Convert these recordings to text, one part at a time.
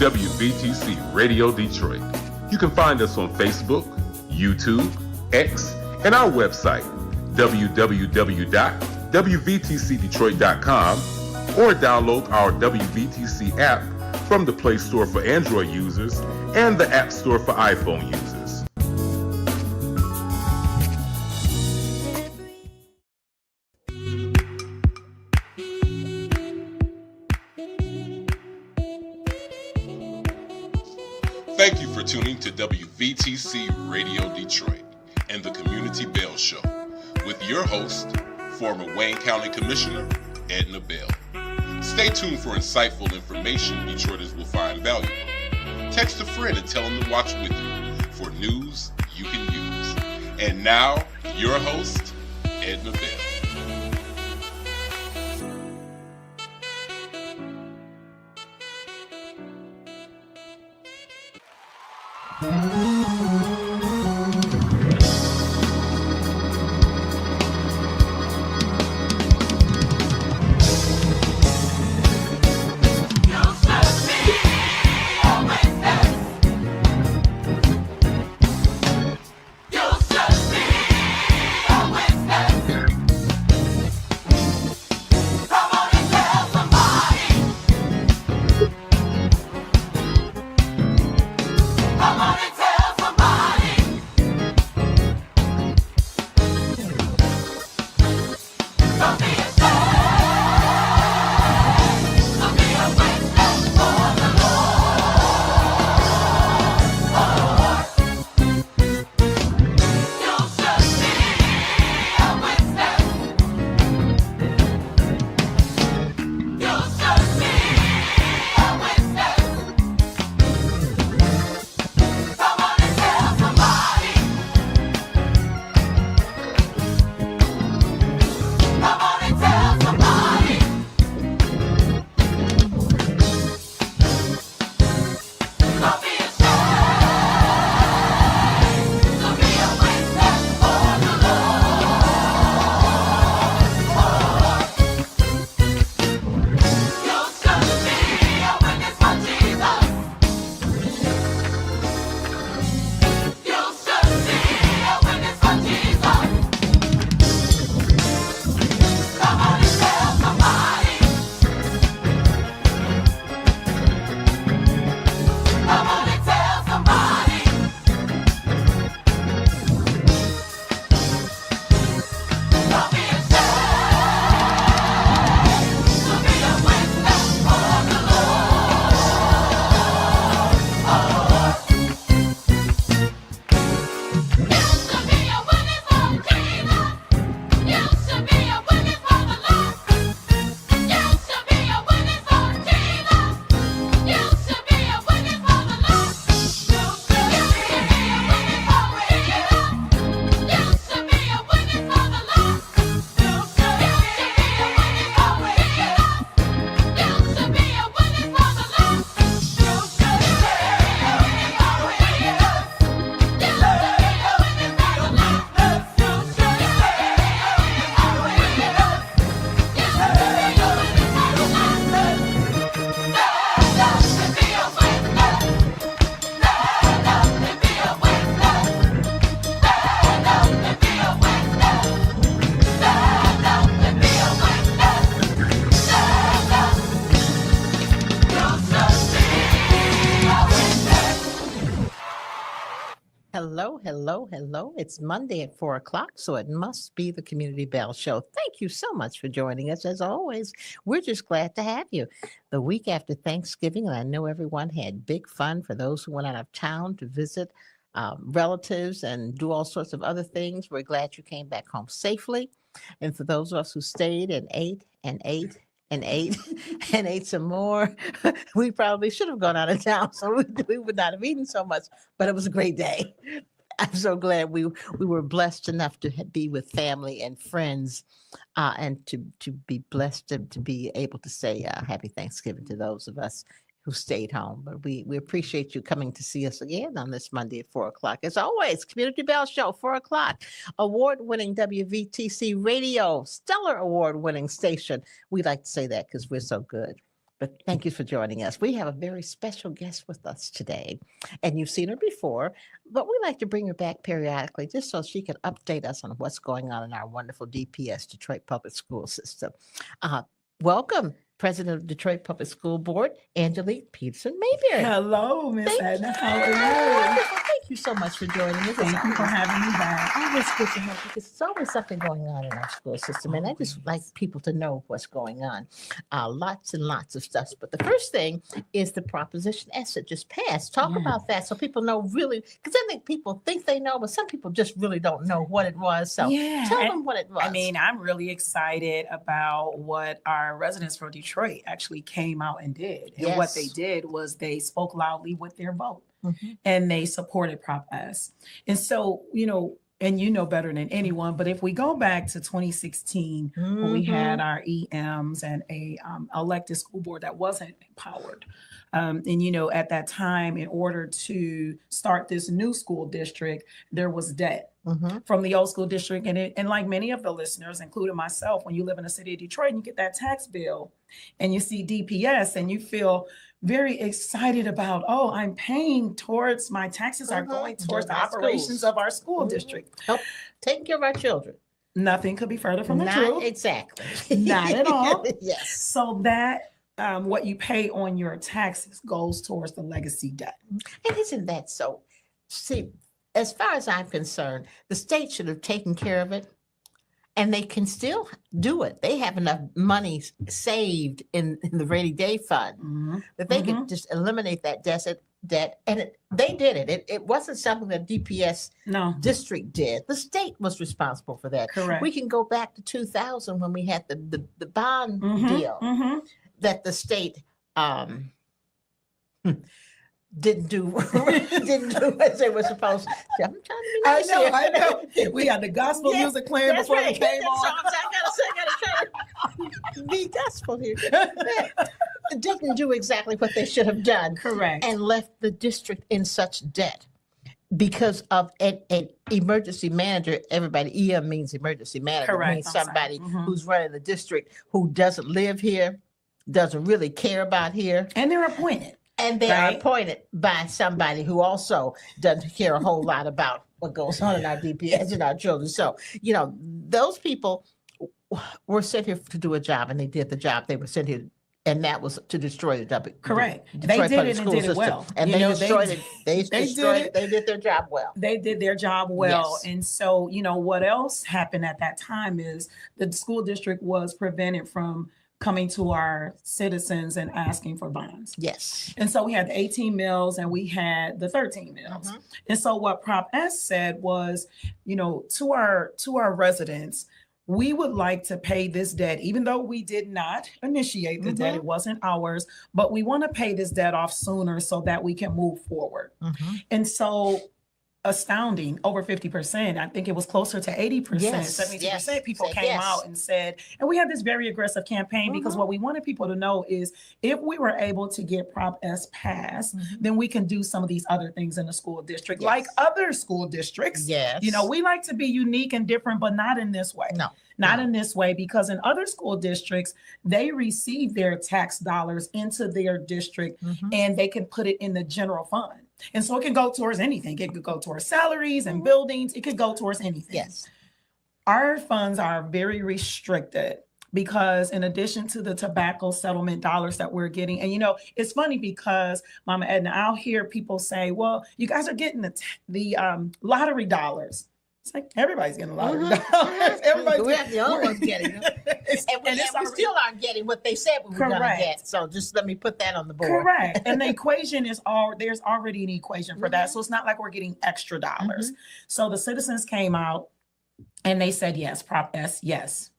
WVTC Radio Detroit. You can find us on Facebook, YouTube, X, and our website, www.wvtcdetroit.com, or download our WVTC app from the Play Store for Android users and the App Store for iPhone users. Thank you for tuning to WVTC Radio Detroit and the Community Bell Show with your host, former Wayne County Commissioner, Edna Bell. Stay tuned for insightful information Detroiters will find valuable. Text a friend and tell them to watch with you for news you can use. And now, your host, Edna Bell. Hello. It's Monday at 4 o'clock, so it must be the Community Bell Show. Thank you so much for joining us. As always, we're just glad to have you. The week after Thanksgiving, and I know everyone had big fun for those who went out of town to visit relatives and do all sorts of other things. We're glad you came back home safely. And for those of us who stayed and ate and ate and ate and ate some more, we probably should have gone out of town, so we would not have eaten so much, but it was a great day. I'm so glad we were blessed enough to be with family and friends, and to be blessed to be able to say Happy Thanksgiving to those of us who stayed home. But we appreciate you coming to see us again on this Monday at 4 o'clock. As always, Community Bell Show, 4 o'clock, award-winning WVTC Radio, stellar award-winning station. We like to say that because we're so good. But thank you for joining us. We have a very special guest with us today, and you've seen her before, but we like to bring her back periodically just so she can update us on what's going on in our wonderful DPS, Detroit Public School System. Uh, Welcome, President of Detroit Public School Board, Angelique Peterson-Mayberry. Hello, Miss Thank Edna. you. How are you? Wonderful. Thank you so much for joining us. Thank you for having me back. Always good to have because there's always something going on in our school system, and I just like people to know what's going on. Lots and lots of stuff. But the first thing is the Proposition S that just passed. Talk about that so people know really, because I think people think they know, but some people just really don't know what it was. So tell them what it was. I mean, I'm really excited about what our residents from Detroit actually came out and did. And what they did was they spoke loudly with their vote. And they supported Prop S. And so, and you know better than anyone, but if we go back to 2016, when we had our EMs and a elected school board that wasn't empowered. And, at that time, in order to start this new school district, there was debt from the old school district. And like many of the listeners, including myself, when you live in the city of Detroit and you get that tax bill and you see DPS and you feel very excited about, oh, I'm paying towards my taxes are going towards the operations of our school district. Help taking care of our children. Nothing could be further from the truth. Exactly. Not at all. Yes. So that what you pay on your taxes goes towards the legacy debt. And isn't that so? See, as far as I'm concerned, the state should have taken care of it. And they can still do it. They have enough money saved in the rainy day fund that they can just eliminate that debt. And they did it. It wasn't something that DPS district did. The state was responsible for that. Correct. We can go back to 2000 when we had the bond deal that the state didn't do as they were supposed to. I'm trying to be nice here. I know. We had the gospel music playing before we came on. I gotta try to be gospel here. Didn't do exactly what they should have done. Correct. And left the district in such debt because of an emergency manager. Everybody, EM means emergency manager. Correct. Means somebody who's running the district who doesn't live here, doesn't really care about here. And they're appointed. And they are appointed by somebody who also doesn't care a whole lot about what goes on in our DPS and our children. So, those people were sent here to do a job, and they did the job. They were sent here, and that was to destroy the Correct. Detroit They did public it and school did it system. well. And they destroyed it. They did their job well. They did their job well. Yes. And so, what else happened at that time is the school district was prevented from coming to our citizens and asking for bonds. Yes. And so we had the 18 mills and we had the 13 mills. And so what Prop S said was, to our residents, we would like to pay this debt, even though we did not initiate the debt, it wasn't ours, but we want to pay this debt off sooner so that we can move forward. And so astounding, over 50%. I think it was closer to 80%, 70% people came out and said, and we had this very aggressive campaign because what we wanted people to know is if we were able to get Prop S passed, then we can do some of these other things in the school district, like other school districts. Yes. We like to be unique and different, but not in this way. Not in this way, because in other school districts, they receive their tax dollars into their district and they can put it in the general fund. And so it can go towards anything. It could go towards salaries and buildings. It could go towards anything. Yes. Our funds are very restricted because in addition to the tobacco settlement dollars that we're getting, and it's funny because Mama Edna, I'll hear people say, well, you guys are getting the lottery dollars. It's like everybody's getting a lottery dollars. We're the only ones getting them. And we still aren't getting what they said we were going to get. So just let me put that on the board. Correct. And the equation is there's already an equation for that. So it's not like we're getting extra dollars. So the citizens came out and they said, yes, Prop S, yes.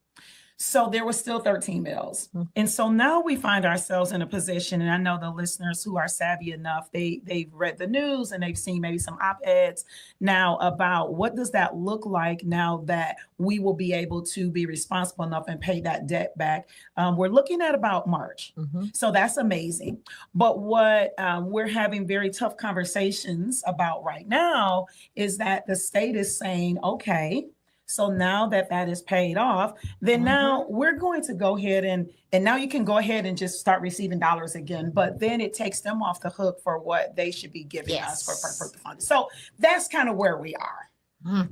So there was still 13 mills. And so now we find ourselves in a position, and I know the listeners who are savvy enough, they've read the news and they've seen maybe some op-eds now about what does that look like now that we will be able to be responsible enough and pay that debt back. We're looking at about March. So that's amazing. But what we're having very tough conversations about right now is that the state is saying, okay, So now that that is paid off, then now we're going to go ahead and now you can go ahead and just start receiving dollars again. But then it takes them off the hook for what they should be giving us for the funding. So that's kind of where we are.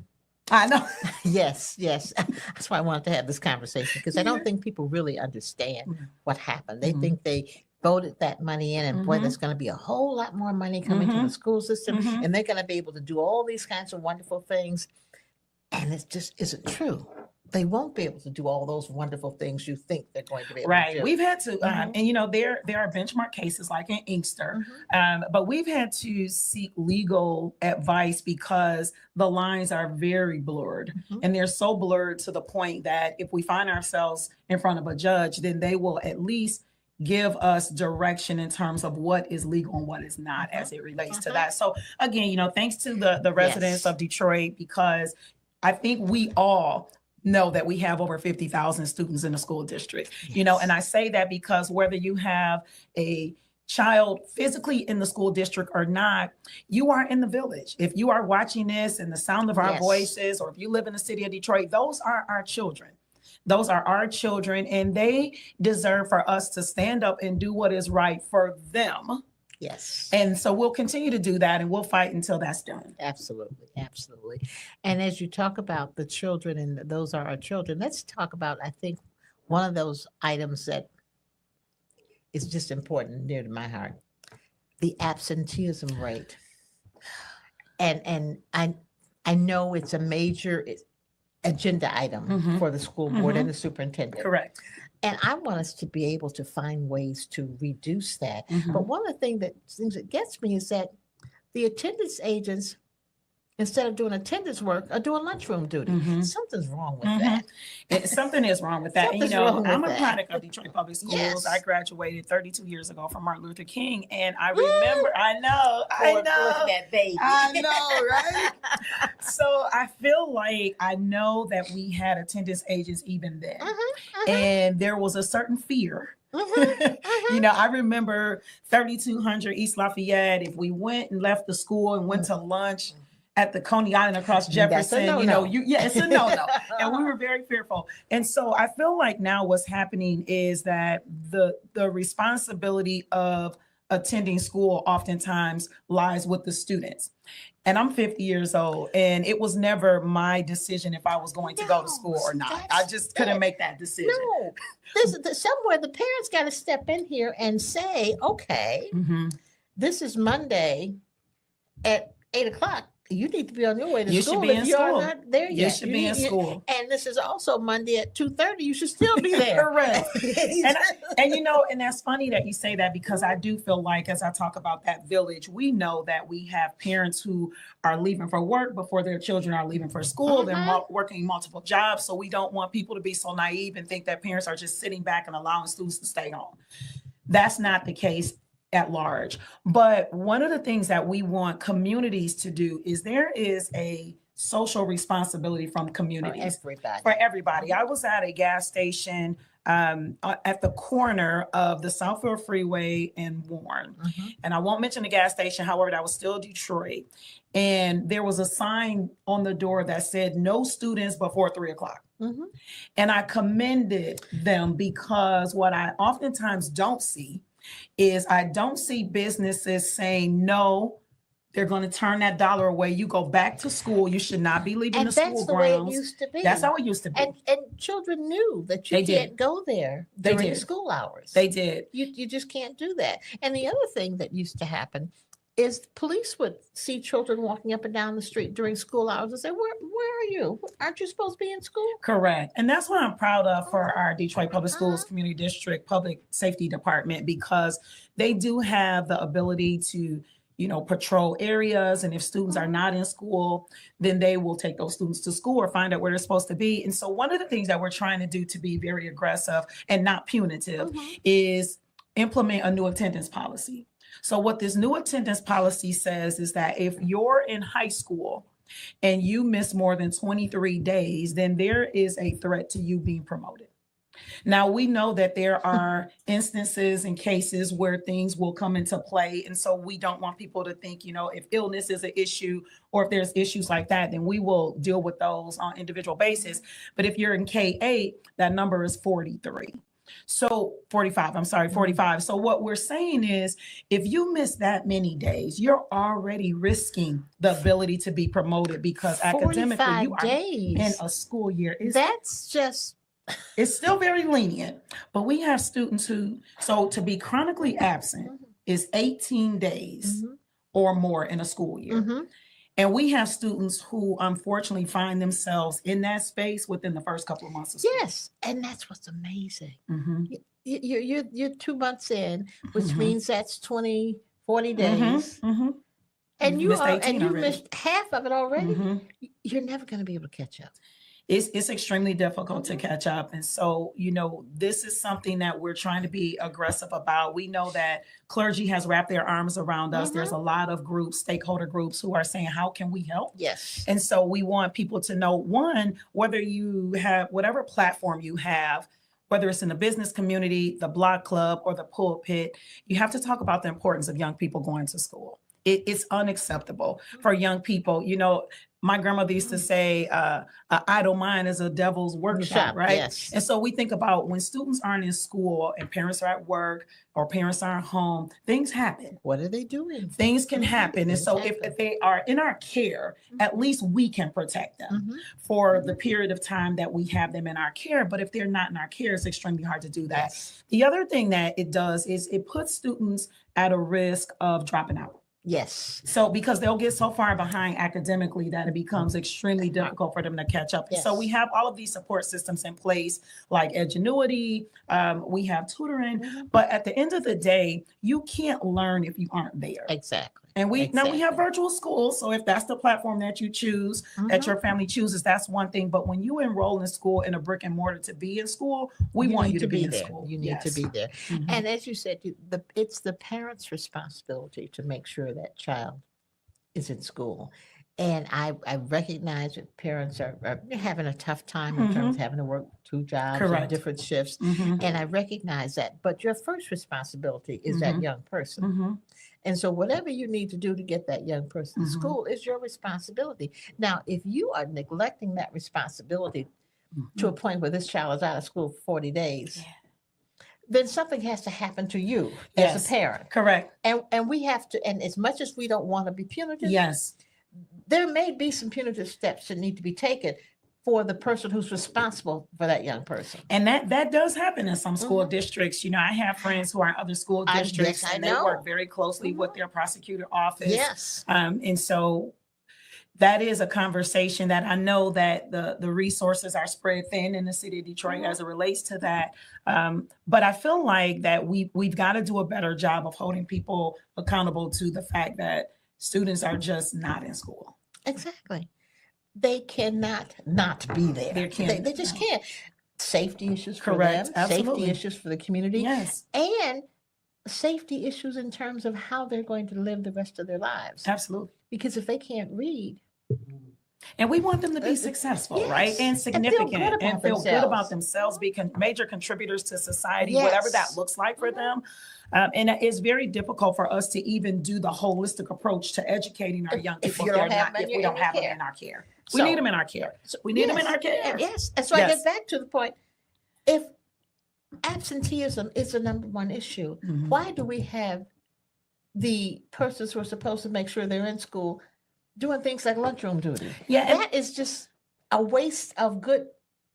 I know. Yes. That's why I wanted to have this conversation, because I don't think people really understand what happened. They think they voted that money in, and boy, there's going to be a whole lot more money coming to the school system, and they're going to be able to do all these kinds of wonderful things. And it just isn't true. They won't be able to do all those wonderful things you think they're going to be able to do. We've had to, and you know, there are benchmark cases like in Inkster, but we've had to seek legal advice because the lines are very blurred, and they're so blurred to the point that if we find ourselves in front of a judge, then they will at least give us direction in terms of what is legal and what is not as it relates to that. So again, you know, thanks to the residents of Detroit, because I think we all know that we have over 50,000 students in the school district, you know, and I say that because whether you have a child physically in the school district or not, you are in the village. If you are watching this and the sound of our voices, or if you live in the city of Detroit, those are our children. Those are our children, and they deserve for us to stand up and do what is right for them. Yes. And so we'll continue to do that, and we'll fight until that's done. Absolutely. And as you talk about the children, and those are our children, let's talk about, I think, one of those items that is just important, near to my heart, the absenteeism rate. And I know it's a major agenda item for the school board and the superintendent. Correct. And I want us to be able to find ways to reduce that. But one of the things that gets me is that the attendance agents, instead of doing attendance work, are doing lunchroom duty. Something's wrong with that. Something is wrong with that. And, you know, I'm a product of Detroit Public Schools. Yes. I graduated 32 years ago from Martin Luther King. And I remember, I know. That baby. I know, right? So I feel like I know that we had attendance agents even then. And there was a certain fear. You know, I remember 3200 East Lafayette. If we went and left the school and went to lunch at the Coney Island across Jefferson, you know, it's a no-no. And we were very fearful. And so I feel like now what's happening is that the responsibility of attending school oftentimes lies with the students. And I'm 50 years old, and it was never my decision if I was going to go to school or not. I just couldn't make that decision. No, somewhere the parents got to step in here and say, okay, this is Monday at 8:00. You need to be on your way to school. You should be in school. Not there yet. You should be in school. And this is also Monday at 2:30. You should still be there. Correct. and you know, and that's funny that you say that, because I do feel like, as I talk about that village, we know that we have parents who are leaving for work before their children are leaving for school. They're working multiple jobs. So we don't want people to be so naive and think that parents are just sitting back and allowing students to stay home. That's not the case at large. But one of the things that we want communities to do is there is a social responsibility from communities. For everybody. I was at a gas station at the corner of the Southfield Freeway and Warren. And I won't mention the gas station, however, that was still Detroit. And there was a sign on the door that said no students before 3:00. And I commended them, because what I oftentimes don't see is I don't see businesses saying, no, they're going to turn that dollar away. You go back to school. You should not be leaving the school grounds. That's the way it used to be. That's how it used to be. And children knew that you can't go there during school hours. They did. You just can't do that. And the other thing that used to happen is police would see children walking up and down the street during school hours and say, where are you? Aren't you supposed to be in school? Correct. And that's what I'm proud of for our Detroit Public Schools Community District Public Safety Department, because they do have the ability to, you know, patrol areas. And if students are not in school, then they will take those students to school or find out where they're supposed to be. And so one of the things that we're trying to do to be very aggressive and not punitive is implement a new attendance policy. So what this new attendance policy says is that if you're in high school and you miss more than 23 days, then there is a threat to you being promoted. Now, we know that there are instances and cases where things will come into play. And so we don't want people to think, if illness is an issue or if there's issues like that, then we will deal with those on individual basis. But if you're in K-8, that number is 43. So 45, I'm sorry, 45. So what we're saying is if you miss that many days, you're already risking the ability to be promoted because academically you are in a school year. It's still very lenient, but we have students so to be chronically absent is 18 days or more in a school year. And we have students who unfortunately find themselves in that space within the first couple of months of school. Yes, and that's what's amazing. You're 2 months in, which means that's 40 days. And you missed half of it already. You're never going to be able to catch up. It's extremely difficult to catch up. And so, this is something that we're trying to be aggressive about. We know that clergy has wrapped their arms around us. There's a lot of groups, stakeholder groups who are saying, how can we help? Yes. And so we want people to know, one, whether you have whatever platform you have, whether it's in the business community, the block club, or the pulpit, you have to talk about the importance of young people going to school. It's unacceptable for young people. My grandmother used to say, an idle mind is a devil's workshop, right? Yes. And so we think about when students aren't in school and parents are at work or parents aren't home, things happen. What are they doing? Things can happen. And so if they are in our care, at least we can protect them for the period of time that we have them in our care. But if they're not in our care, it's extremely hard to do that. Yes. The other thing that it does is it puts students at a risk of dropping out. Yes. So because they'll get so far behind academically that it becomes extremely difficult for them to catch up. Yes. So we have all of these support systems in place, like Edgenuity, we have tutoring, but at the end of the day, you can't learn if you aren't there. Exactly. And now we have virtual schools. So if that's the platform that you choose, that your family chooses, that's one thing. But when you enroll in school in a brick and mortar to be in school, we want you to be in there. school. You need to be there. And as you said, it's the parent's responsibility to make sure that child is in school. And I recognize that parents are having a tough time in terms of having to work 2 jobs and different shifts. And I recognize that. But your first responsibility is that young person. And so whatever you need to do to get that young person to school is your responsibility. Now, if you are neglecting that responsibility to a point where this child is out of school for 40 days, then something has to happen to you as a parent. Correct. And we have to, and as much as we don't want to be punitive, there may be some punitive steps that need to be taken for the person who's responsible for that young person. And that does happen in some school districts. I have friends who are in other school districts and they work very closely with their prosecutor office. Yes. And so that is a conversation that I know that the resources are spread thin in the city of Detroit as it relates to that. But I feel like that we've got to do a better job of holding people accountable to the fact that students are just not in school. Exactly. They cannot not be there. They just can't. Safety issues for them, Absolutely. Safety issues for the community, Yes. and safety issues in terms of how they're going to live the rest of their lives. Absolutely. Because if they can't read. And we want them to be successful, right? And significant and feel good about themselves, be major contributors to society, whatever that looks like for them. And it's very difficult for us to even do the holistic approach to educating our young people if we don't have them in our care. We need them in our care. We need them in our care. Yes. And so I get back to the point. If absenteeism is the number one issue, why do we have the persons who are supposed to make sure they're in school doing things like lunchroom duty? That is just a waste of good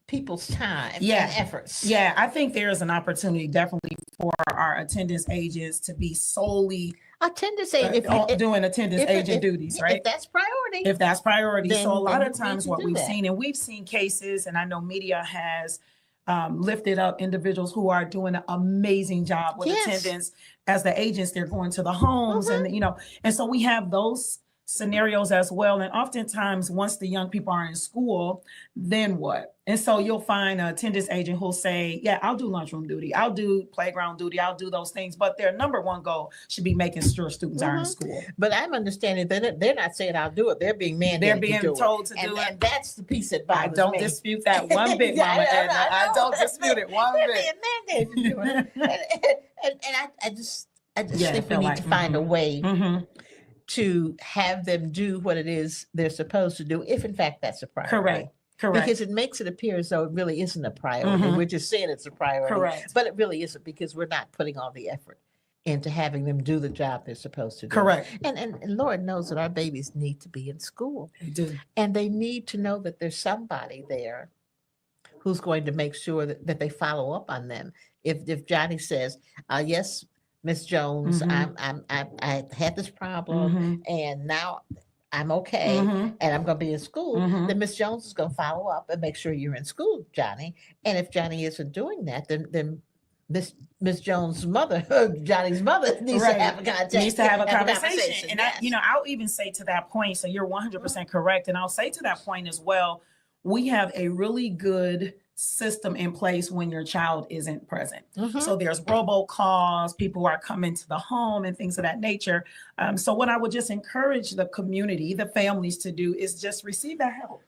people's time and efforts. I think there is an opportunity definitely for our attendance agents to be solely doing attendance agent duties, right? If that's priority. If that's priority. So a lot of times what we've seen, and we've seen cases, and I know media has lifted up individuals who are doing an amazing job with attendance as the agents. They're going to the homes and, and so we have those scenarios as well. And oftentimes, once the young people are in school, then what? And so you'll find an attendance agent who'll say, yeah, I'll do lunchroom duty, I'll do playground duty, I'll do those things. But their number one goal should be making sure students are in school. But I'm understanding that they're not saying I'll do it. They're being mandated. They're being told to do it. And that's the piece that bothers me. I don't dispute that one bit, Mama Edna. I don't dispute it one bit. They're being mandated to do it. and I just think we need to find a way to have them do what it is they're supposed to do, if in fact that's a priority. Correct. Because it makes it appear as though it really isn't a priority. We're just saying it's a priority. Correct. But it really isn't, because we're not putting all the effort into having them do the job they're supposed to do. Correct. And Lord knows that our babies need to be in school. They do. And they need to know that there's somebody there who's going to make sure that they follow up on them. If Johnny says, yes, Miss Jones, I had this problem and now I'm okay and I'm going to be in school, then Miss Jones is going to follow up and make sure you're in school, Johnny. And if Johnny isn't doing that, then Miss Jones' mother, Johnny's mother, needs to have a contact. Needs to have a conversation. And I'll even say to that point, so you're 100% correct. And I'll say to that point as well, we have a really good system in place when your child isn't present. So there's robocalls, people are coming to the home and things of that nature. So what I would just encourage the community, the families to do is just receive that help.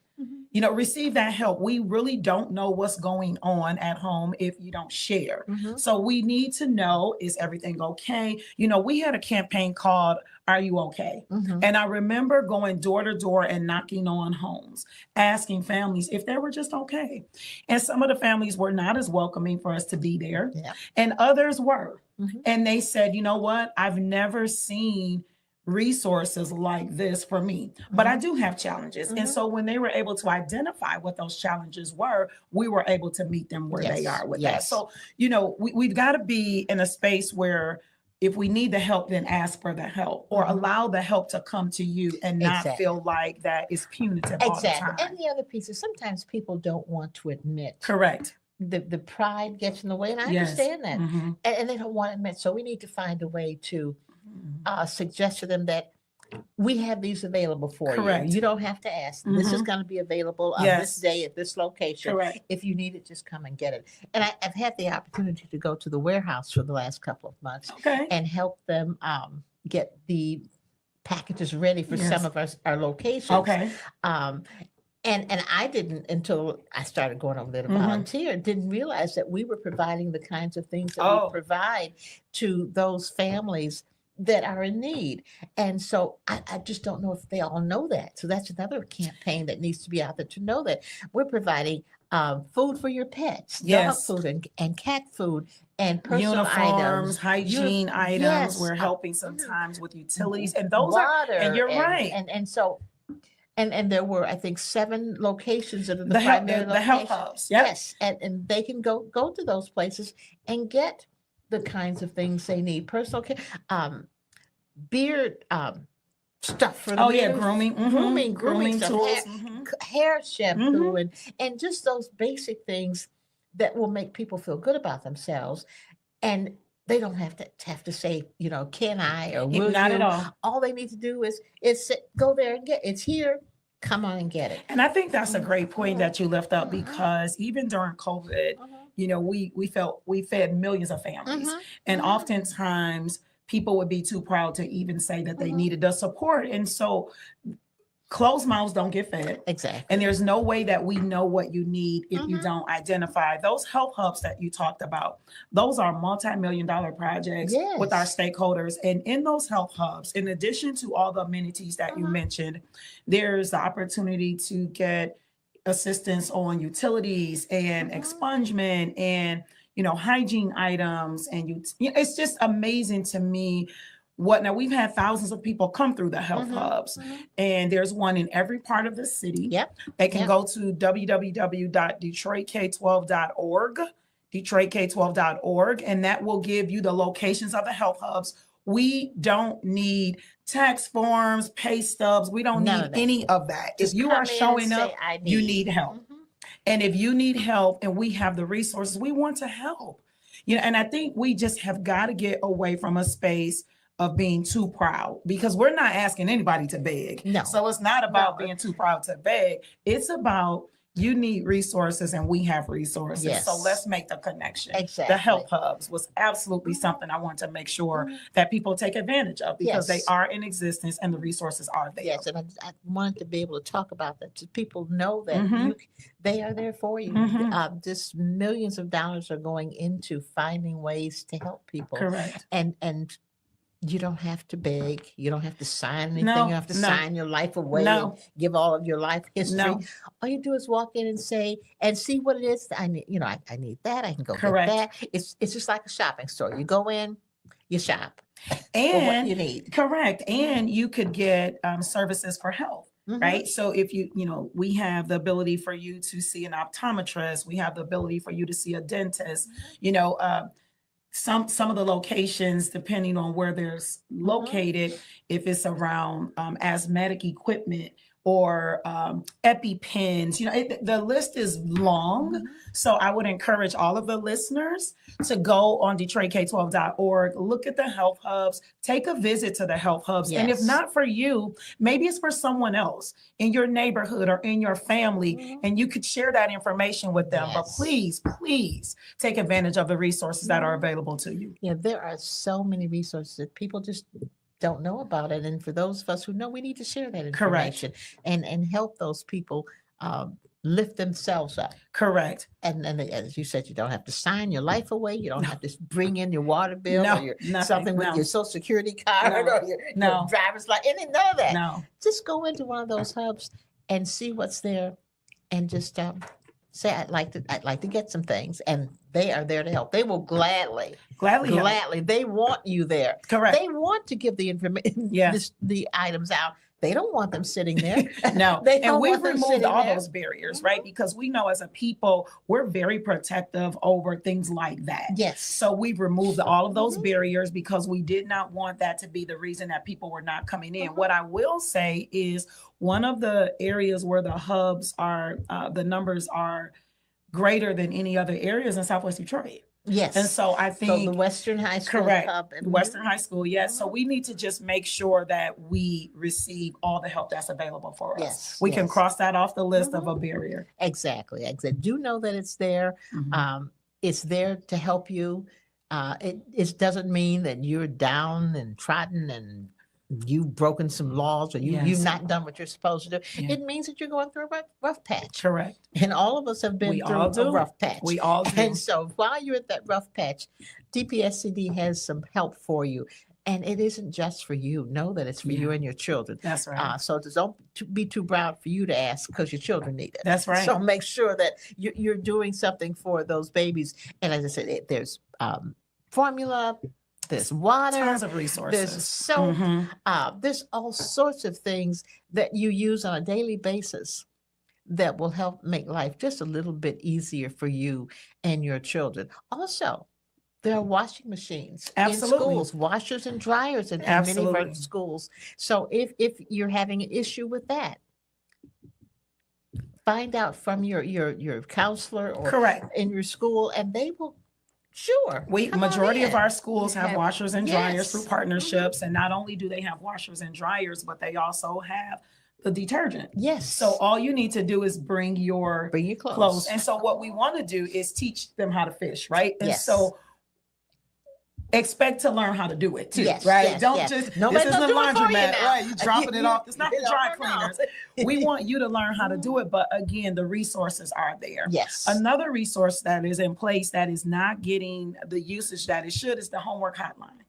Receive that help. We really don't know what's going on at home if you don't share. So we need to know, is everything okay? We had a campaign called Are You Okay? And I remember going door to door and knocking on homes, asking families if they were just okay. And some of the families were not as welcoming for us to be there, and others were. And they said, you know what? I've never seen resources like this for me, but I do have challenges. And so when they were able to identify what those challenges were, we were able to meet them where they are with that. So, we've got to be in a space where if we need the help, then ask for the help, or allow the help to come to you and not feel like that is punitive all the time. And the other piece is sometimes people don't want to admit. Correct. The pride gets in the way, and I understand that. And they don't want to admit. So we need to find a way to suggest to them that we have these available for you. You don't have to ask. This is going to be available on this day at this location. If you need it, just come and get it. And I've had the opportunity to go to the warehouse for the last couple of months and help them get the packages ready for some of our locations. And I didn't, until I started going over there to volunteer, didn't realize that we were providing the kinds of things that we provide to those families that are in need. And so I just don't know if they all know that. So that's another campaign that needs to be out there, to know that we're providing food for your pets, dog food and cat food and personal uniforms, items, hygiene items. We're helping sometimes with utilities, and those water, and you're right. And so and there were, I think, 7 locations that are the primary locations. The health hubs. Yes, and they can go to those places and get the kinds of things they need. Personal care, beard stuff for the beard. Grooming tools, hair shampoo, and just those basic things that will make people feel good about themselves. And they don't have to say, can I or will Not you? At all. All they need to do is go there and get it's here. Come on and get it. And I think that's a great point that you lift up, because even during COVID, we fed millions of families, and oftentimes people would be too proud to even say that they needed the support. And so closed mouths don't get fed. Exactly. And there's no way that we know what you need if you don't identify those health hubs that you talked about. Those are multi-million-dollar projects with our stakeholders. And in those health hubs, in addition to all the amenities that you mentioned, there's the opportunity to get assistance on utilities and expungement and hygiene items. And it's just amazing to me. Now we've had thousands of people come through the health hubs, and there's one in every part of the city. They can go to www.detroitk12.org, detroitk12.org, and that will give you the locations of the health hubs. We don't need tax forms, pay stubs. We don't need any of that. If you are showing up, you need help. And if you need help and we have the resources, we want to help. And I think we just have got to get away from a space of being too proud, because we're not asking anybody to beg. No. So it's not about being too proud to beg. It's about you need resources and we have resources. Yes. So let's make the connection. Exactly. The health hubs was absolutely something I want to make sure that people take advantage of, because they are in existence and the resources are there. Yes, and I wanted to be able to talk about that, so people know that they are there for you. Just millions of dollars are going into finding ways to help people. Correct. And you don't have to beg. You don't have to sign anything. No, You don't have to no. sign your life away No. and give all of your life history. No. All you do is walk in and say, and see what it is. I need, I need that. I can go Correct. get that. It's just like a shopping store. You go in, you shop. And for what you need. Correct. And you could get services for health. Right. So if we have the ability for you to see an optometrist, we have the ability for you to see a dentist, some of the locations, depending on where they're located, if it's around asthmatic equipment or EpiPens, the list is long. So I would encourage all of the listeners to go on DetroitK12.org, look at the health hubs, take a visit to the health hubs. Yes. And if not for you, maybe it's for someone else in your neighborhood or in your family, and you could share that information with them. But please take advantage of the resources that are available to you. Yeah, there are so many resources that people just don't know about it. And for those of us who know, we need to share that information and help those people lift themselves up. Correct. And as you said, you don't have to sign your life away. You don't have to bring in your water bill or your something with your social security card or your driver's license. None of that. No. Just go into one of those hubs and see what's there, and just say, I'd like to get some things, and they are there to help. They will gladly. They want you there. Correct. They want to give the information, the items out. They don't want them sitting there. No. And we've removed all there. those barriers, right? Because we know as a people, we're very protective over things like that. Yes. So we've removed all of those barriers because we did not want that to be the reason that people were not coming in. What I will say is one of the areas where the hubs are, the numbers are greater than any other areas in Southwest Detroit. Yes. And so I think the Western High School Hub. Western High School, yes. So we need to just make sure that we receive all the help that's available for us. Yes. We can cross that off the list of a barrier. Exactly. Do know that it's there. It's there to help you. It doesn't mean that you're down and trodden and you've broken some laws or you've not done what you're supposed to do. Yeah. It means that you're going through a rough patch. Correct. And all of us have been through a rough patch. We all do. And so while you're at that rough patch, DPSCD has some help for you. And it isn't just for you. Know that it's for you and your children. That's right. So don't be too proud for you to ask, because your children need it. That's right. So make sure that you're doing something for those babies. And as I said, there's formula, there's water, tons of resources. There's soap. There's all sorts of things that you use on a daily basis that will help make life just a little bit easier for you and your children. Also, there are washing machines in schools, washers and dryers in many of our schools. So if you're having an issue with that, find out from your counselor or in your school, and they will. Sure. Majority of our schools have washers and dryers through partnerships. And not only do they have washers and dryers, but they also have the detergent. Yes. So all you need to do is bring your clothes. And so what we want to do is teach them how to fish, right? And so expect to learn how to do it too, right? Don't just, this isn't a laundromat, right? You dropping it off. It's not the dry cleaners. We want you to learn how to do it. But again, the resources are there. Yes. Another resource that is in place that is not getting the usage that it should is the homework hotline.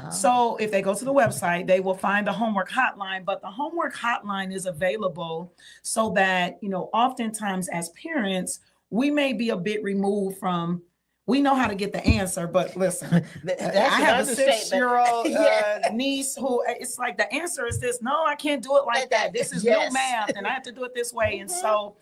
So if they go to the website, they will find the homework hotline, but the homework hotline is available so that, oftentimes as parents, we may be a bit removed from, we know how to get the answer, but listen, I have a 6-year-old niece who it's like, the answer is this. No, I can't do it like that. This is new math and I have to do it this way. And so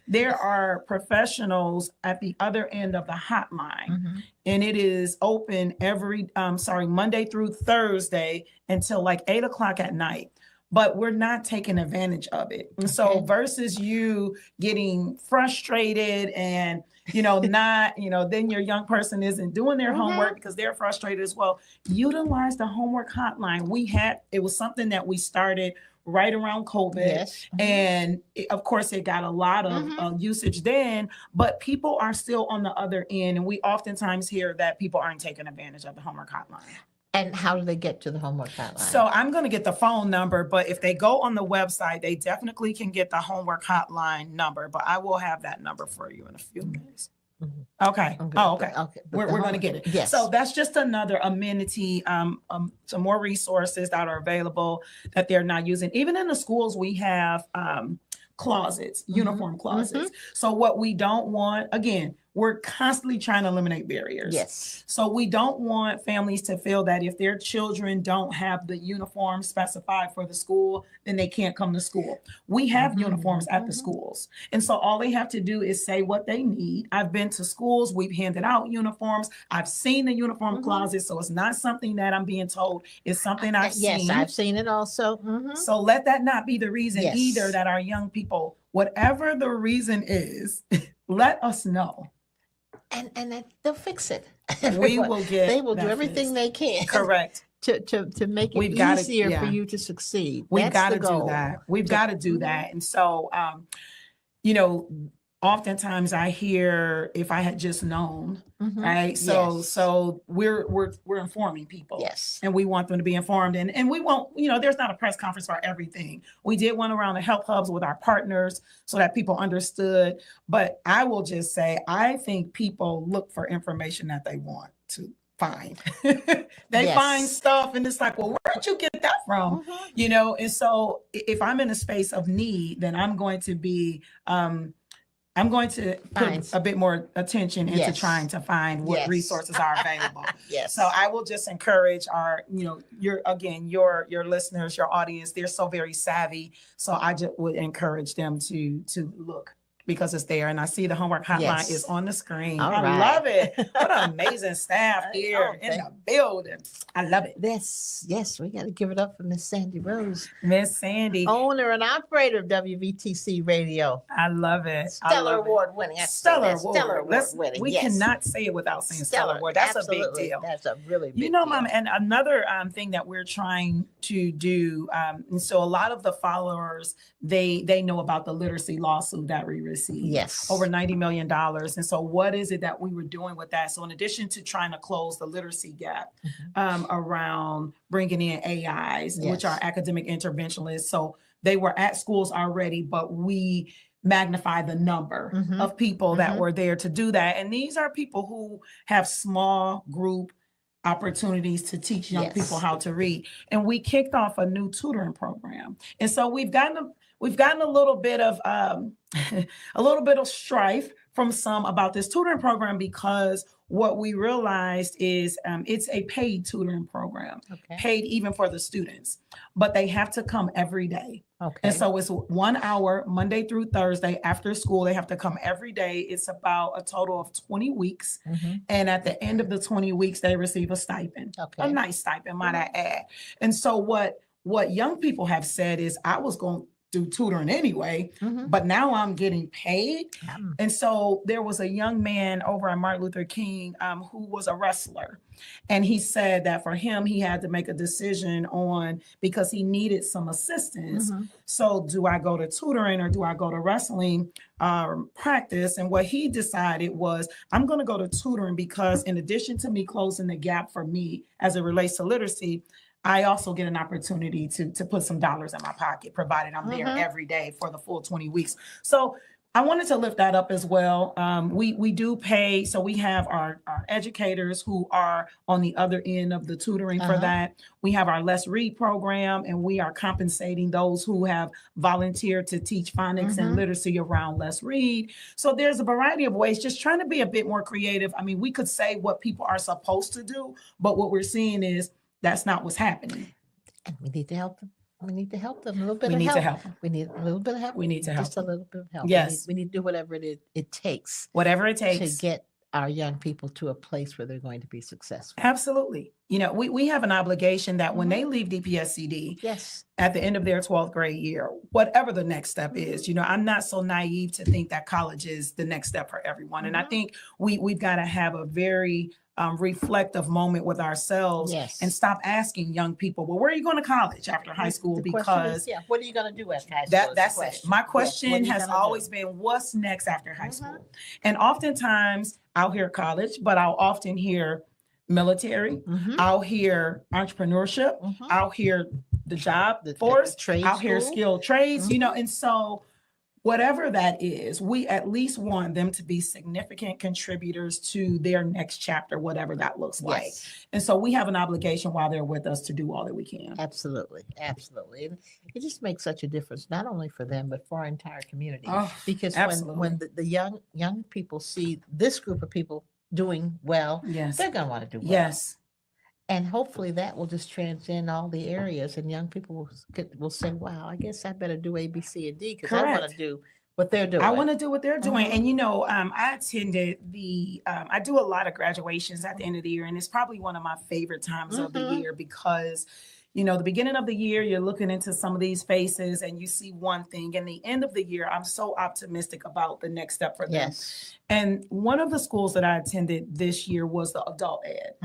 there are professionals at the other end of the hotline, and it is open Monday through Thursday until like 8 o'clock at night. but we're not taking advantage of it. And so versus you getting frustrated and, not, then your young person isn't doing their homework because they're frustrated as well. Utilize the homework hotline. It was something that we started right around COVID. Yes. And of course, it got a lot of usage then, but people are still on the other end. And we oftentimes hear that people aren't taking advantage of the homework hotline. And how do they get to the homework hotline? So I'm going to get the phone number, but if they go on the website, they definitely can get the homework hotline number, but I will have that number for you in a few minutes. Okay. Oh, okay. We're going to get it. Yes. So that's just another amenity, some more resources that are available that they're not using. Even in the schools, we have closets, uniform closets. So what we don't want, again, we're constantly trying to eliminate barriers. Yes. So we don't want families to feel that if their children don't have the uniform specified for the school, then they can't come to school. We have uniforms at the schools. And so all they have to do is say what they need. I've been to schools, we've handed out uniforms. I've seen the uniform closet. So it's not something that I'm being told. It's something I've seen. Yes, I've seen it also. So let that not be the reason either that our young people, whatever the reason is, let us know. And they'll fix it. We will get. They will do everything they can. Correct. To make it easier for you to succeed. We've got to do that. We've got to do that. And so, oftentimes I hear if I had just known, right? So we're informing people. Yes. And we want them to be informed. And we won't, there's not a press conference for everything. We did one around the health hubs with our partners so that people understood. But I will just say, I think people look for information that they want to find. They find stuff and it's like, well, where'd you get that from? And so if I'm in a space of need, then I'm going to be put a bit more attention into trying to find what resources are available. So I will just encourage our, your listeners, your audience, they're so very savvy. So I just would encourage them to look because it's there. And I see the homework hotline is on the screen. I love it. What an amazing staff here in the building. I love it. Yes, we got to give it up for Miss Sandy Rose. Miss Sandy. Owner and operator of WVTC Radio. I love it. Stellar Award winning. Stellar Award winning. We cannot say it without saying Stellar Award. That's a big deal. That's a really big deal. Mom, and another thing that we're trying to do, and so a lot of the followers, they know about the literacy lawsuit that we received. Yes. Over $90 million. And so what is it that we were doing with that? So in addition to trying to close the literacy gap around bringing in AIs, which are academic interventionists. So they were at schools already, but we magnify the number of people that were there to do that. And these are people who have small group opportunities to teach young people how to read. And we kicked off a new tutoring program. And so we've gotten a little bit of strife from some about this tutoring program because what we realized is it's a paid tutoring program, paid even for the students, but they have to come every day. And so it's 1 hour, Monday through Thursday after school. They have to come every day. It's about a total of 20 weeks. And at the end of the 20 weeks, they receive a stipend, a nice stipend, might I add. And so what young people have said is I was going to do tutoring anyway, but now I'm getting paid. And so there was a young man over at Martin Luther King who was a wrestler. And he said that for him, he had to make a decision because he needed some assistance. So do I go to tutoring or do I go to wrestling practice? And what he decided was, I'm going to go to tutoring because in addition to me closing the gap for me as it relates to literacy, I also get an opportunity to put some dollars in my pocket, provided I'm there every day for the full 20 weeks. So I wanted to lift that up as well. We do pay. So we have our educators who are on the other end of the tutoring for that. We have our Let's Read program, and we are compensating those who have volunteered to teach phonics and literacy around Let's Read. So there's a variety of ways, just trying to be a bit more creative. I mean, we could say what people are supposed to do, but what we're seeing is that's not what's happening. And we need to help them. We need to help them. A little bit we of need help. To help them. We need a little bit of help. We need to help just a little bit of help. Yes. We need to do whatever it takes. Whatever it takes. To get our young people to a place where they're going to be successful. Absolutely. We have an obligation that when they leave DPSCD, yes, at the end of their 12th grade year, whatever the next step is, I'm not so naive to think that college is the next step for everyone. And I think we've got to have a very reflective moment with ourselves and stop asking young people, well, where are you going to college after high school? Because what are you going to do after high school? That's it. My question has always been, what's next after high school? And oftentimes I'll hear college, but I'll often hear military. I'll hear entrepreneurship. I'll hear the job force. I'll hear skilled trades, and so whatever that is, we at least want them to be significant contributors to their next chapter, whatever that looks like. And so we have an obligation while they're with us to do all that we can. Absolutely. Absolutely. And it just makes such a difference, not only for them, but for our entire community. Because when the young people see this group of people doing well, they're going to want to do well. And hopefully that will just transcend all the areas, and young people will say, wow, I guess I better do A, B, C, and D, because I want to do what they're doing. I want to do what they're doing. And, I attended I do a lot of graduations at the end of the year, and it's probably one of my favorite times of the year because the beginning of the year, you're looking into some of these faces and you see one thing. And the end of the year, I'm so optimistic about the next step for them. And one of the schools that I attended this year was the adult ed.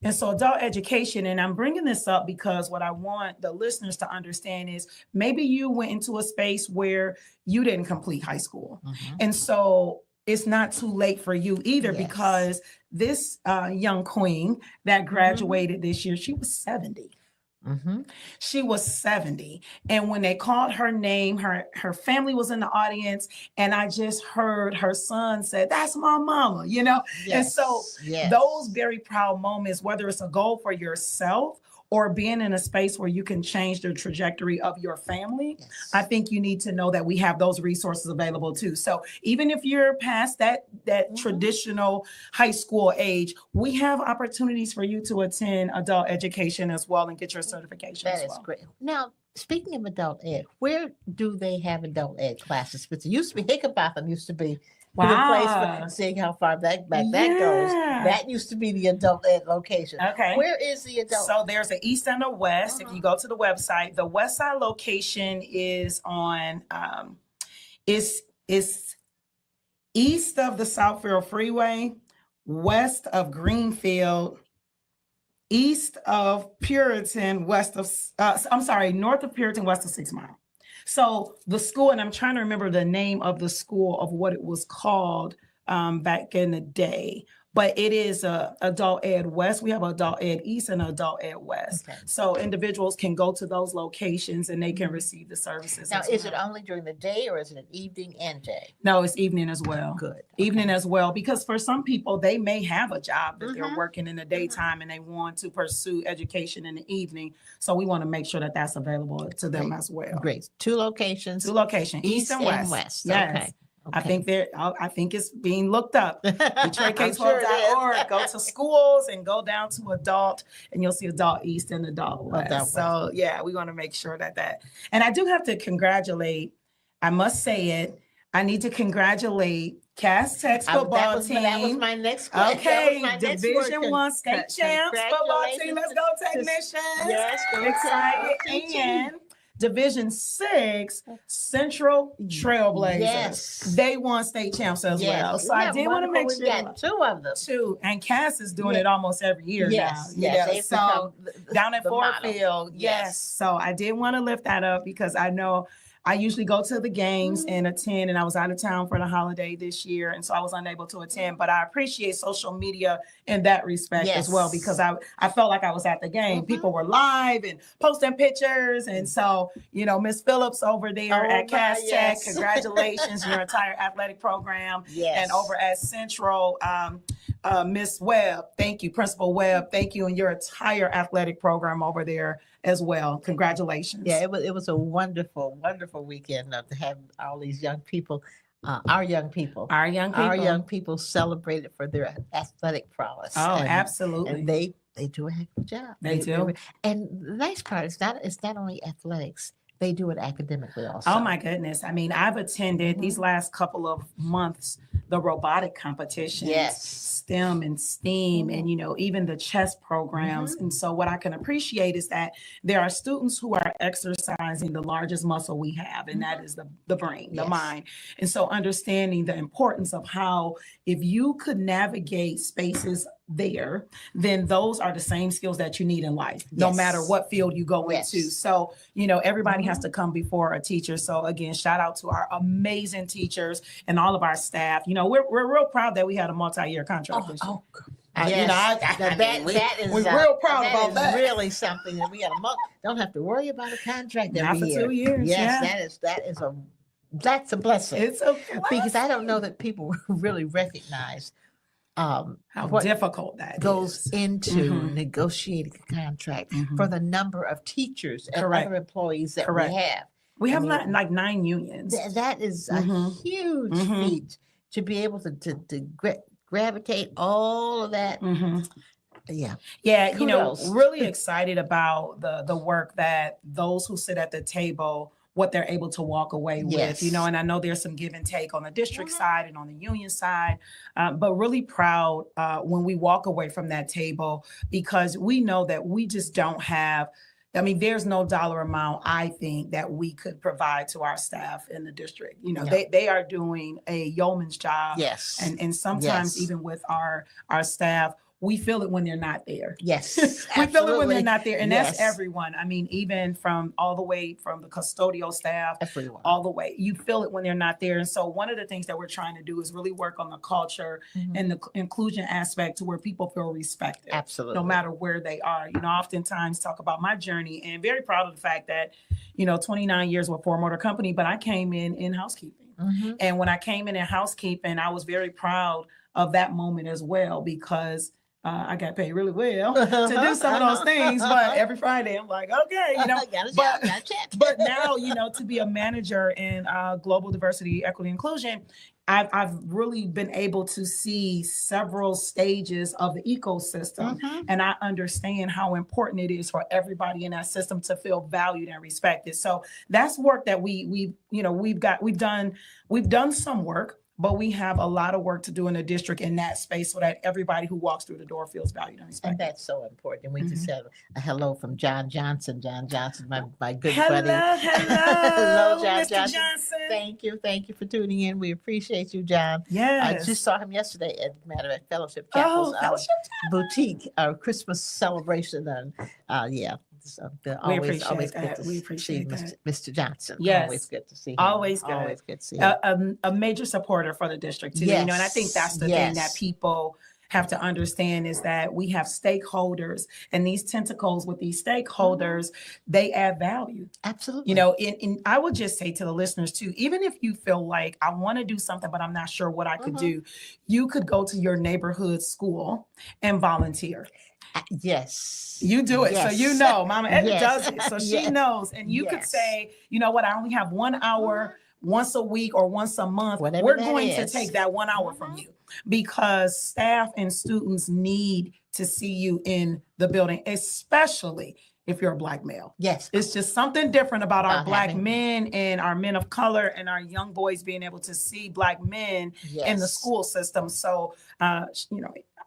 And so adult education, and I'm bringing this up because what I want the listeners to understand is maybe you went into a space where you didn't complete high school. And so it's not too late for you either, because this young queen that graduated this year, she was 70. She was 70. And when they called her name, her family was in the audience. And I just heard her son say, that's my mama, And so those very proud moments, whether it's a goal for yourself or being in a space where you can change the trajectory of your family, I think you need to know that we have those resources available too. So even if you're past that traditional high school age, we have opportunities for you to attend adult education as well and get your certification as well. That is great. Now, speaking of adult ed, where do they have adult ed classes? Because it used to be Hickabotham used to be the place for seeing how far back that goes. That used to be the adult ed location. Okay. Where is the adult? So there's an east and a west. If you go to the website, the west side location is on is east of the Southfield Freeway, west of Greenfield, east of Puritan, north of Puritan, west of 6 Mile. So the school, and I'm trying to remember the name of the school of what it was called back in the day, but it is Adult Ed West. We have Adult Ed East and Adult Ed West. Okay. So individuals can go to those locations and they can receive the services. Now, is it only during the day or is it an evening and day? No, it's evening as well. Good. Okay. Evening as well, because for some people, they may have a job that they're working in the daytime and they want to pursue education in the evening. So we want to make sure that that's available to them as well. Great. Two locations, East and West. Yes. Okay. I think it's being looked up. DetroitK12.org. Go to schools and go down to adult, and you'll see adult East and adult West. So we want to make sure that. And I do have to congratulate. I must say it. I need to congratulate Cass Tech's football team. That was my next question. Okay, Division I state champs football team. Let's go, Technicians. Yes, excited. And Division 6 Central Trailblazers. Yes. They won state champs as well. So I did want to make sure. We got two of them. Two. And Cass is doing it almost every year now. Yes. So down at Ford Field. Yes. So I did want to lift that up because I know I usually go to the games and attend, and I was out of town for the holiday this year, and so I was unable to attend. But I appreciate social media in that respect as well, because I felt like I was at the game. People were live and posting pictures, and so Miss Phillips over there at Cass Tech, congratulations, your entire athletic program, and over at Central, Miss Webb, thank you, Principal Webb, thank you, and your entire athletic program over there as well. Congratulations. Yeah, it was a wonderful, wonderful weekend to have all these young people, our young people celebrated for their athletic prowess. Oh, absolutely. And they do a heck of a job. They do. And the nice part is it's not only athletics. They do it academically also. Oh my goodness. I mean, I've attended these last couple of months. the robotic competitions, Yes. STEM and STEAM, and, even the chess programs. And so what I can appreciate is that there are students who are exercising the largest muscle we have, and that is the brain, the mind. And so understanding the importance of how, if you could navigate spaces there, then those are the same skills that you need in life, no matter what field you go into. So, everybody has to come before a teacher. So again, shout out to our amazing teachers and all of our staff. We're real proud that we had a multi-year contract this year. We're real proud about that. Really something that we don't have to worry about a contract every Not for year. 2 years. Yes, that's a blessing. It's a blessing. Because I don't know that people really recognize how difficult that goes is. into negotiating a contract for the number of teachers and other employees that we have. We have like 9 unions. That is a huge feat to be able to gravitate all of that. Yeah, Kudos. really excited about the work that those who sit at the table, what they're able to walk away with, and I know there's some give and take on the district side and on the union side, but really proud when we walk away from that table, because we know that we just don't have, there's no dollar amount, I think, that we could provide to our staff in the district. They are doing a yeoman's job. Yes. And sometimes even with our staff, we feel it when they're not there. Yes. We feel it when they're not there. And that's everyone. Even from all the way from the custodial staff, all the way, you feel it when they're not there. And so one of the things that we're trying to do is really work on the culture and the inclusion aspect to where people feel respected. Absolutely. No matter where they are. Oftentimes talk about my journey, and very proud of the fact that, 29 years with Ford Motor Company, but I came in housekeeping. And when I came in housekeeping, I was very proud of that moment as well, because I got paid really well to do some of those things, but every Friday I'm like, okay, but now, to be a manager in global diversity, equity, inclusion, I've really been able to see several stages of the ecosystem, and I understand how important it is for everybody in that system to feel valued and respected. So that's work that we've done some work. But we have a lot of work to do in the district in that space, so that everybody who walks through the door feels valued and respected. And that's so important. And we just had a hello from John Johnson. John Johnson, my good Hello, buddy. hello, John Mr. Johnson. Thank you for tuning in. We appreciate you, John. Yes. I just saw him yesterday at matter of Fellowship Chapel's boutique, our Christmas celebration. And so We always appreciate good that. to We see appreciate that. Mr. Johnson. Yes. Always good to see him. Always good. Always good to see him. A major supporter for the district too. And I think that's the thing that people have to understand, is that we have stakeholders, and these tentacles with these stakeholders, they add value. Absolutely. And I would just say to the listeners too, even if you feel like I want to do something, but I'm not sure what I could do, you could go to your neighborhood school and volunteer. Yes. You do it. Yes. So Mama Edna does it. So she knows. And you could say, you know what, I only have 1 hour once a week or once a month. Whatever We're that going is. to take that 1 hour from you, because staff and students need to see you in the building, especially if you're a Black male. Yes. It's just something different about our Black having- men and our men of color and our young boys being able to see Black men in the school system. So,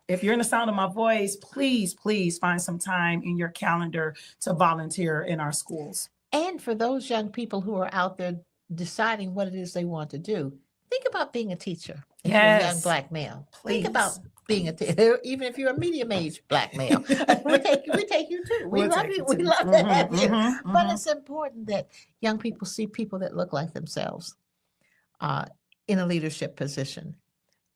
if you're in the sound of my voice, please find some time in your calendar to volunteer in our schools. And for those young people who are out there deciding what it is they want to do, think about being a teacher. If you're a young Black male, think about being a teacher, even if you're a medium-aged Black male. we take you too. We love you. We love to have you. But it's important that young people see people that look like themselves in a leadership position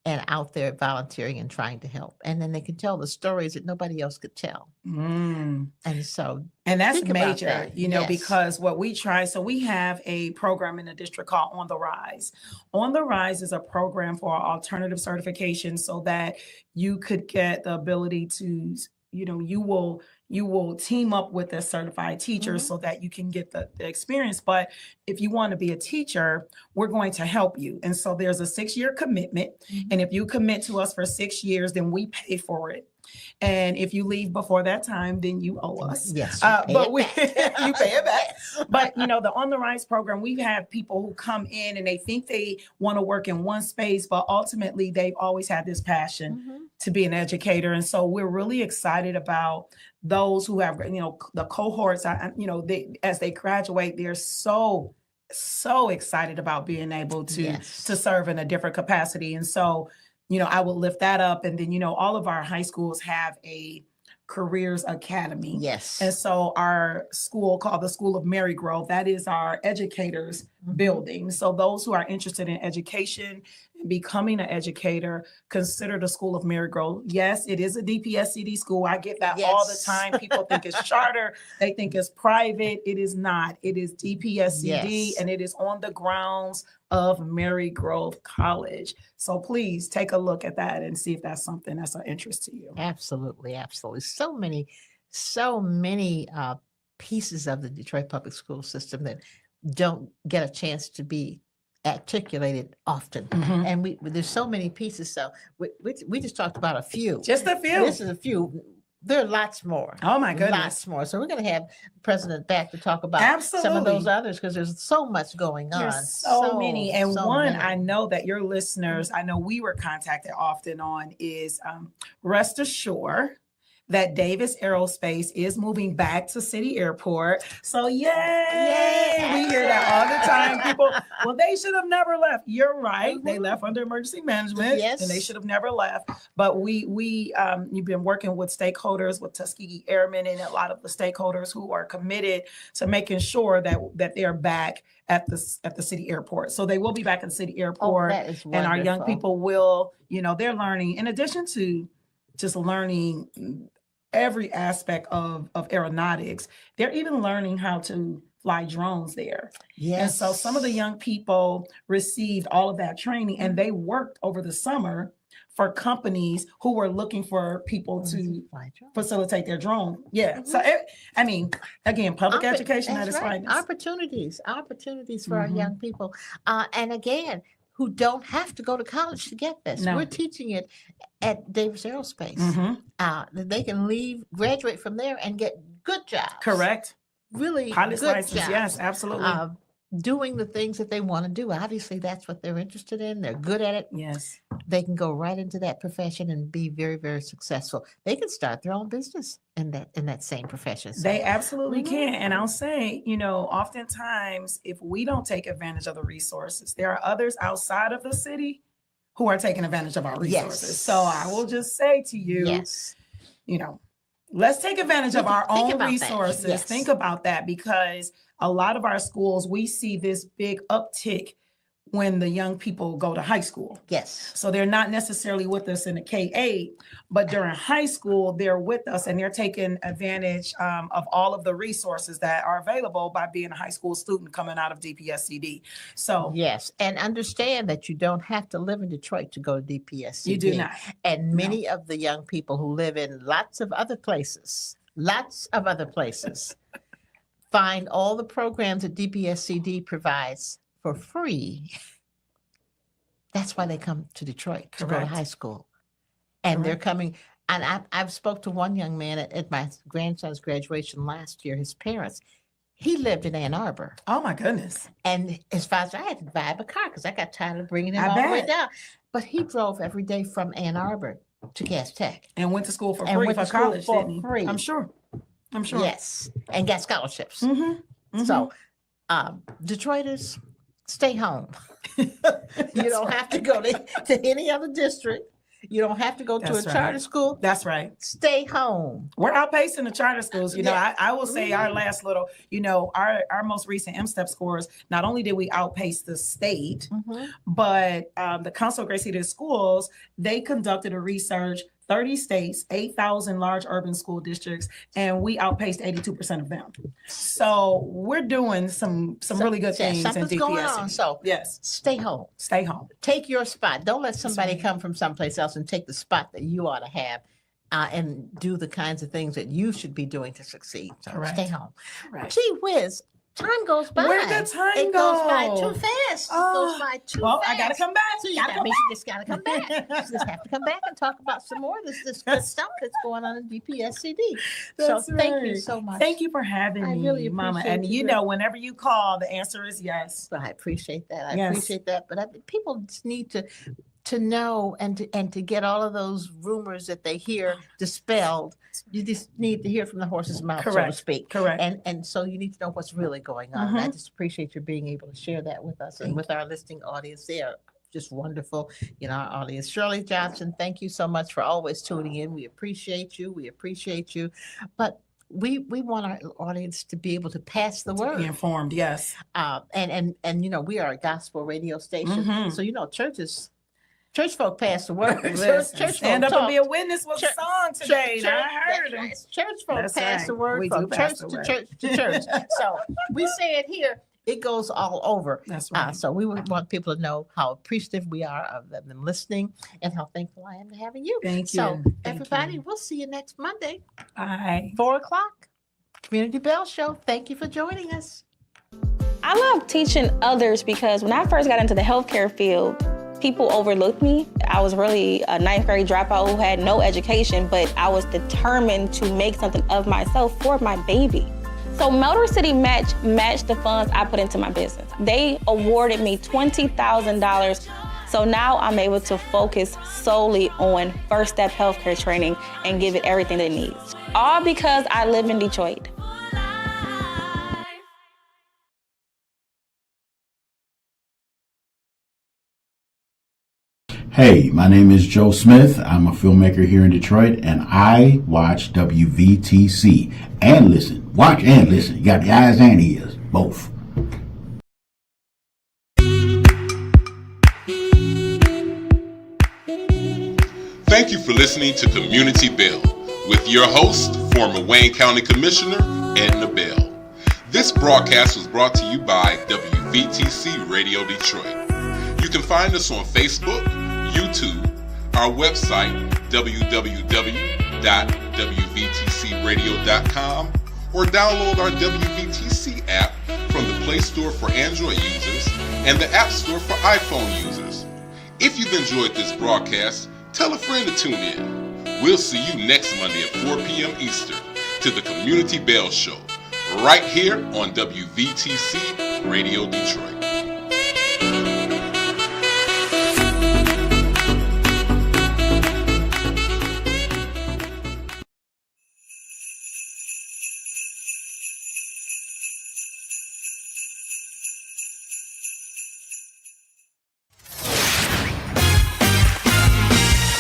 and out there volunteering and trying to help. And then they can tell the stories that nobody else could tell. And so, and that's think about major, that. because what we try, so we have a program in the district called On the Rise. On the Rise is a program for alternative certification, so that you could get the ability to, you will team up with a certified teacher so that you can get the experience. But if you want to be a teacher, we're going to help you. And so there's a 6-year commitment. And if you commit to us for 6 years, then we pay for it. And if you leave before that time, then you owe us. Yes, but you pay it back. But the On the Rise program, we have people who come in and they think they want to work in one space, but ultimately they've always had this passion to be an educator. And so we're really excited about those who have, the cohorts, as they graduate, they're so excited about being able to serve in a different capacity. And so, I will lift that up. And then, all of our high schools have a Careers Academy. Yes. And so our school, called the School of Marygrove, that is our educators building. So those who are interested in education and becoming an educator, consider the School of Marygrove. Yes, it is a DPSCD school. I get that all the time. People think it's charter. They think it's private. It is not. It is DPSCD, and it is on the grounds of Marygrove College. So please take a look at that and see if that's something that's of interest to you. Absolutely. Absolutely. So many pieces of the Detroit public school system that don't get a chance to be articulated often. And there's so many pieces. So we just talked about a few. Just a few. This is a few. There are lots more. Oh my goodness. Lots more. So we're going to have the president back to talk about some of those others, because there's so much going on. There's so many. And many. I know that your listeners, I know we were contacted often on, is rest assured that Davis Aerospace is moving back to City Airport. So yay! We hear that all the time. People, well, they should have never left. You're right. They left under emergency management, and they should have never left. But you've been working with stakeholders, with Tuskegee Airmen, and a lot of the stakeholders who are committed to making sure that they're back at the city airport. So they will be back at the city airport, and our young people will, they're learning, in addition to just learning every aspect of aeronautics, they're even learning how to fly drones there. Yes. And so some of the young people received all of that training, and they worked over the summer for companies who were looking for people to facilitate their drone. Yeah. So, again, public education at its finest. Opportunities for our young people. And again, who don't have to go to college to get this. No. We're teaching it at Davis Aerospace. They can graduate from there and get good jobs. Correct. Really pilot's good license. jobs. Yes, absolutely. Doing the things that they want to do. Obviously, that's what they're interested in. They're good at it. Yes. They can go right into that profession and be very, very successful. They can start their own business in that same profession. So, they absolutely can. And I'll say, oftentimes, if we don't take advantage of the resources, there are others outside of the city who are taking advantage of our resources. Yes. So I will just say to you, let's take advantage of our own resources. Yes. Think about that, because a lot of our schools, we see this big uptick when the young people go to high school. Yes. So they're not necessarily with us in the K-8, but during high school, they're with us, and they're taking advantage of all of the resources that are available by being a high school student coming out of DPSCD. So yes, and understand that you don't have to live in Detroit to go to DPSCD. You do not. And many of the young people who live in lots of other places, find all the programs that DPSCD provides for free. That's why they come to Detroit to go to high school. And they're coming, and I've spoke to one young man at my grandson's graduation last year, his parents. He lived in Ann Arbor. Oh my goodness. And his father, I had to buy him a car because I got tired of bringing him all the way down. But he drove every day from Ann Arbor to Cass Tech. And went to school for free for college, didn't he? Free. I'm sure. Yes. And got scholarships. So Detroiters, stay home. You don't have to go to any other district. You don't have to go to a charter school. That's right. Stay home. We're outpacing the charter schools. I will say our last little, our most recent M-STEP scores, not only did we outpace the state, but the Council of Great City Schools, they conducted a research, 30 states, 8,000 large urban school districts, and we outpaced 82% of them. So we're doing some really good things in DPS. Going on. So yes, stay home. Stay home. Take your spot. Don't let somebody come from someplace else and take the spot that you ought to have, and do the kinds of things that you should be doing to succeed. So stay home. Gee whiz. Time goes by. Where'd the time It go? goes by too fast. It goes by too Well, fast. I gotta come back. So you just gotta come back. You just have to come back and talk about some more of this good stuff that's going on in DPSCD. So thank you so much. Thank you for having me, really Mama. appreciate And you. you know, whenever you call, the answer is yes. I appreciate that. I Yes. appreciate that. But people just need to know and to get all of those rumors that they hear dispelled. You just need to hear from the horse's mouth, so to Correct. speak. Correct. And so you need to know what's really going on. And I just appreciate you being able to share that with us and with our listening audience. They are just wonderful. You know, our audience. Shirley Johnson, thank you so much for always tuning in. We appreciate you. We appreciate you. But we want our audience to be able to pass the word. Be informed, yes. And you know, we are a gospel radio station. So you know, church folk pass the word. Listen, Church stand folk up and talk. be a witness with a song today. Church, I heard it. that's right. Church folk That's pass right. the word We from do pass church the to word. church to church. So we say it here, it goes all over. That's right. So we would want people to know how appreciative we are of them listening and how thankful I am to having you. Thank you. So Thank everybody, you. we'll see you next Monday, Bye. 4:00. Community Bell Show. Thank you for joining us. I love teaching others because when I first got into the healthcare field, people overlooked me. I was really a 9th grade dropout who had no education, but I was determined to make something of myself for my baby. So Motor City matched the funds I put into my business. They awarded me $20,000. So now I'm able to focus solely on first step healthcare training and give it everything it needs. All because I live in Detroit. Hey, my name is Joe Smith. I'm a filmmaker here in Detroit, and I watch WVTC and listen. Watch and listen. You got the eyes and ears, both. Thank you for listening to Community Bell with your host, former Wayne County Commissioner Edna Bell. This broadcast was brought to you by WVTC Radio Detroit. You can find us on Facebook, YouTube, our website, www.wvtcradio.com, or download our WVTC app from the Play Store for Android users and the App Store for iPhone users. If you've enjoyed this broadcast, tell a friend to tune in. We'll see you next Monday at 4 p.m. Eastern to the Community Bell Show, right here on WVTC Radio Detroit.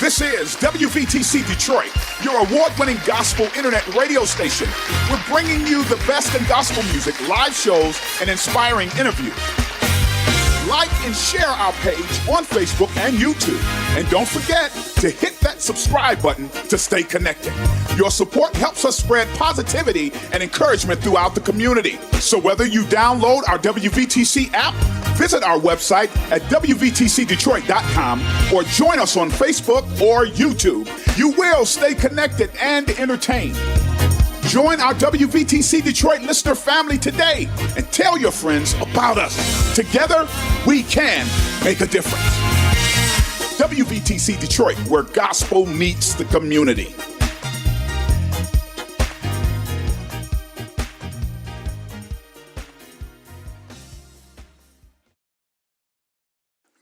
This is WVTC Detroit, your award-winning gospel internet radio station. We're bringing you the best in gospel music, live shows, and inspiring interviews. Like and share our page on Facebook and YouTube. And don't forget to hit that subscribe button to stay connected. Your support helps us spread positivity and encouragement throughout the community. So whether you download our WVTC app, visit our website at WVTCDetroit.com, or join us on Facebook or YouTube, you will stay connected and entertained. Join our WVTC Detroit listener family today and tell your friends about us. Together, we can make a difference. WVTC Detroit, where gospel meets the community.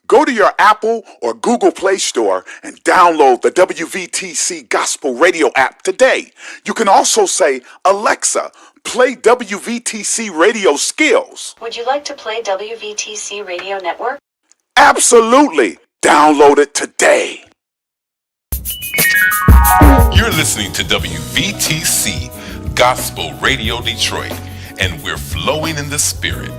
Go to your Apple or Google Play Store and download the WVTC Gospel Radio app today. You can also say, Alexa, play WVTC Radio Skills. Would you like to play WVTC Radio Network? Absolutely. Download it today. You're listening to WVTC Gospel Radio Detroit, and we're flowing in the Spirit.